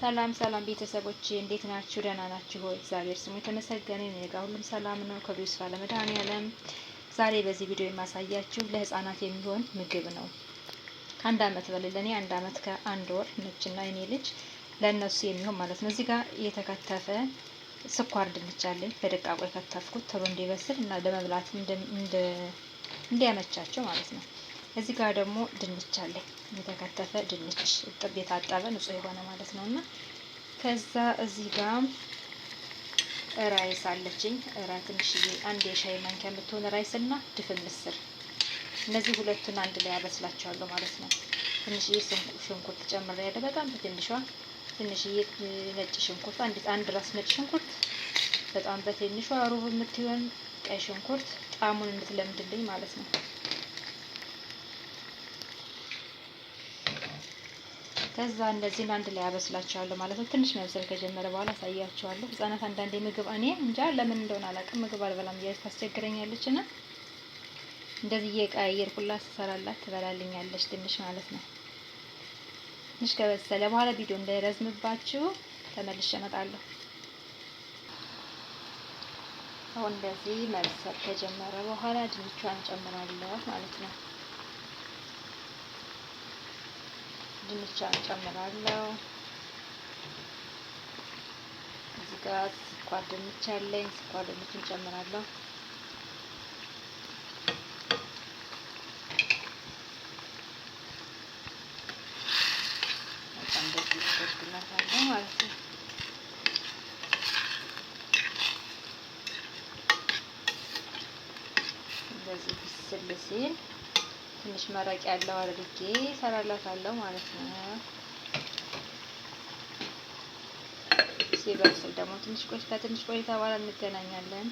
ሰላም ሰላም ቤተሰቦቼ እንዴት ናችሁ? ደህና ናችሁ ሆይ? እግዚአብሔር ስሙ የተመሰገነ ይሁን። እኔ ጋር ሁሉም ሰላም ነው። ክብሩ ይስፋ ለመድኃኔዓለም። ዛሬ በዚህ ቪዲዮ የማሳያችሁ ለህፃናት የሚሆን ምግብ ነው። ከአንድ አመት በላይ ለኔ 1 አመት ከ1 ወር ነችና የኔ ልጅ ለነሱ የሚሆን ማለት ነው። እዚህ ጋር የተከተፈ ስኳር ድንች አለኝ። በደቃቁ የከተፍኩት ቶሎ እንዲበስል እና ለመብላት እንዲያመቻቸው ማለት ነው። እዚህ ጋር ደግሞ ድንች አለኝ። የተከተፈ ድንች እጥብ የታጠበ ንጹህ የሆነ ማለት ነውና ከዛ እዚህ ጋር ራይስ አለችኝ። ትንሽዬ አንድ የሻይ ማንኪያ የምትሆን ራይስ እና ድፍን ምስር፣ እነዚህ ሁለቱን አንድ ላይ አበስላቸዋለሁ ማለት ነው። ትንሽዬ ሽንኩርት ጨምሬያለሁ፣ በጣም በትንሿ ትንሽዬ ነጭ ሽንኩርት፣ አንድ ራስ ነጭ ሽንኩርት፣ በጣም በትንሿ ሩብ የምትሆን ቀይ ሽንኩርት ጣዕሙን እንድትለምድልኝ ማለት ነው። ከዛ እነዚህን አንድ ላይ አበስላቸዋለሁ ማለት ነው። ትንሽ መብሰል ከጀመረ በኋላ አሳያቸዋለሁ። ህፃናት አንዳንዴ ምግብ እኔ እንጃ ለምን እንደሆነ አላውቅም ምግብ አልበላም እያለች ታስቸግረኛለች እና እንደዚህ እየቀያየርኩላት ስሰራላት ትበላልኛለች ትንሽ ማለት ነው። ትንሽ ከበሰለ በኋላ ቪዲዮ እንዳይረዝምባችሁ ተመልሼ እመጣለሁ። አሁን እንደዚህ መብሰል ከጀመረ በኋላ ድንቿን ጨምራለሁ ማለት ነው። ድንቿን ጨምራለሁ። እዚህ ጋር ስኳር ድንች አለኝ። ስኳር ድንቹን ጨምራለሁ። በጣም እንደዚህ ተደርግላታለሁ ማለት ነው። እንደዚህ ብስል ሲል ትንሽ መረቅ ያለው አድርጌ እሰራላታለሁ ማለት ነው። ሲበስል ደግሞ ከትንሽ ቆይታ በኋላ እንገናኛለን።